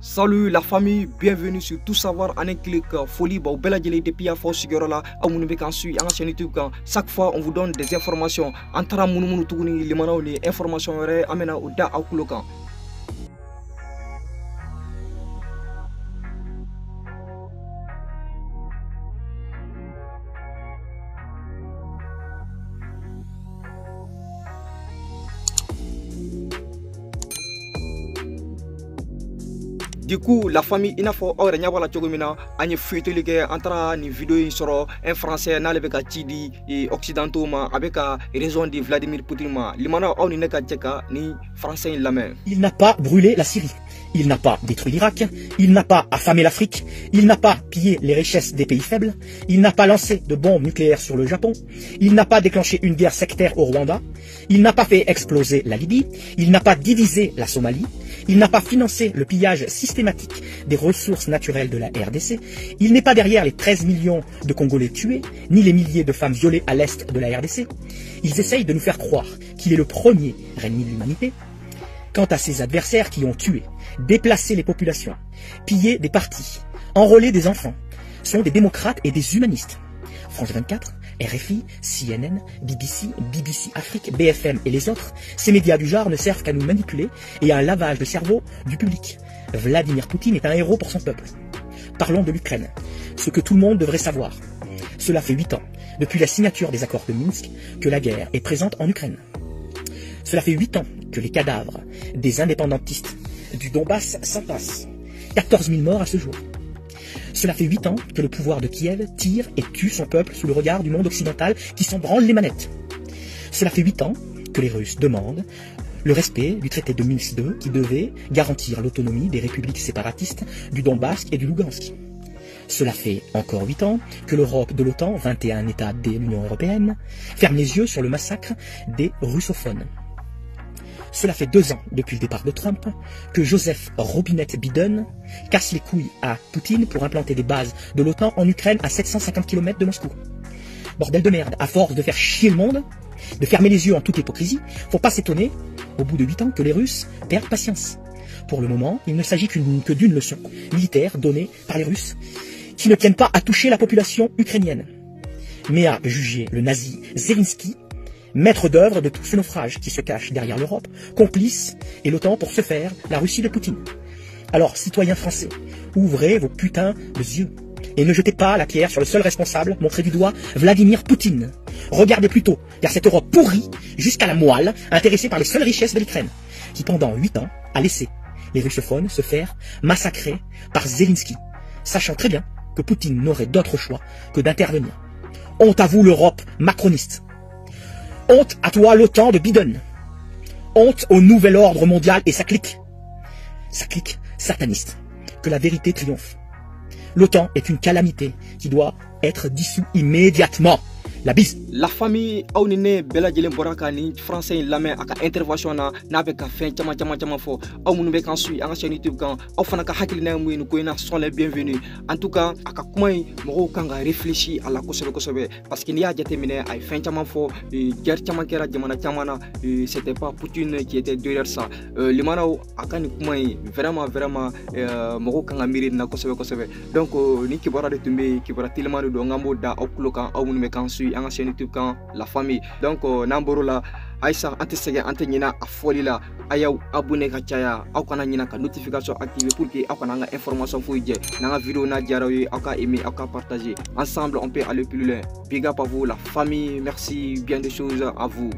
Salut la famille, bienvenue sur Tout Savoir en un clic. Folie, bella depuis la force Sigorola, à Mounibek en Suisse, en chaîne YouTube. Chaque fois, on vous donne des informations. Antara Mounou Touni, les Manaouni, informations amena ou da Akulokan. Du coup, la famille, il faut que nous ayons fait une vidéo sur un français et occidentaux avec raison de Vladimir Poutine. Il n'a pas brûlé la Syrie, il n'a pas détruit l'Irak, il n'a pas affamé l'Afrique, il n'a pas pillé les richesses des pays faibles, il n'a pas lancé de bombes nucléaires sur le Japon, il n'a pas déclenché une guerre sectaire au Rwanda, il n'a pas fait exploser la Libye, il n'a pas divisé la Somalie, il n'a pas financé le pillage systématique des ressources naturelles de la RDC, il n'est pas derrière les 13 millions de Congolais tués, ni les milliers de femmes violées à l'est de la RDC. Ils essayent de nous faire croire qu'il est le premier ennemi de l'humanité. Quant à ses adversaires qui ont tué, déplacé les populations, pillé des partis, enrôlé des enfants, sont des démocrates et des humanistes. France 24, RFI, CNN, BBC, BBC Afrique, BFM et les autres, ces médias du genre ne servent qu'à nous manipuler et à un lavage de cerveau du public. Vladimir Poutine est un héros pour son peuple. Parlons de l'Ukraine, ce que tout le monde devrait savoir. Cela fait 8 ans, depuis la signature des accords de Minsk, que la guerre est présente en Ukraine. Cela fait 8 ans que les cadavres des indépendantistes du Donbass s'entassent. 14 000 morts à ce jour. Cela fait 8 ans que le pouvoir de Kiev tire et tue son peuple sous le regard du monde occidental qui s'en branle les manettes. Cela fait 8 ans que les Russes demandent le respect du traité de Minsk II qui devait garantir l'autonomie des républiques séparatistes du Donbass et du Lugansk. Cela fait encore 8 ans que l'Europe de l'OTAN, 21 États de l'Union européenne, ferme les yeux sur le massacre des russophones. Cela fait 2 ans, depuis le départ de Trump, que Joseph Robinette Biden casse les couilles à Poutine pour implanter des bases de l'OTAN en Ukraine à 750 km de Moscou. Bordel de merde, à force de faire chier le monde, de fermer les yeux en toute hypocrisie, faut pas s'étonner, au bout de 8 ans, que les Russes perdent patience. Pour le moment, il ne s'agit que d'une leçon militaire donnée par les Russes, qui ne tiennent pas à toucher la population ukrainienne, mais à juger le nazi Zelensky, maître d'œuvre de tout ce naufrage qui se cache derrière l'Europe, complice, et l'OTAN pour se faire la Russie de Poutine. Alors, citoyens français, ouvrez vos putains de yeux et ne jetez pas la pierre sur le seul responsable, montré du doigt Vladimir Poutine. Regardez plutôt vers cette Europe pourrie, jusqu'à la moelle, intéressée par les seules richesses de l'Ukraine, qui pendant 8 ans a laissé les russophones se faire massacrer par Zelensky, sachant très bien que Poutine n'aurait d'autre choix que d'intervenir. Honte à vous l'Europe macroniste. Honte à toi l'OTAN de Biden. Honte au nouvel ordre mondial et sa clique sataniste. Que la vérité triomphe. L'OTAN est une calamité qui doit être dissoute immédiatement. La bise. La famille Aounine Bella Djelem Borakani, français lame aka intervention na be ka fin chama fo aw munu be kan sui anga chaîne YouTube kan aw fana ka hakilina mu ni ko ina sont les bienvenus. En tout cas aka kumay mo kanga réfléchir à la kosobe parce qu'il y a jatemine ay fin chama fo guerre chama kera jamana chamana c'était pas Poutine qui était derrière ça. Le manao aka ni kumay vraiment mo kanga miri na kosobe. Donc ni kibara de tumbe kibara tellement do ngambo da okulokan aw munu be kan sui anga chaîne YouTube kan la famille. Donc namboro la aïssa antesege antenya a folie la ayaw abonné ka chaya aw kana nyina ka notification activée pour que aw kana nga information fo je na vidéo na diaro yi aw ka aimer aw ka partager ensemble on peut aller plus loin. Big up à vous la famille, merci bien des choses à vous.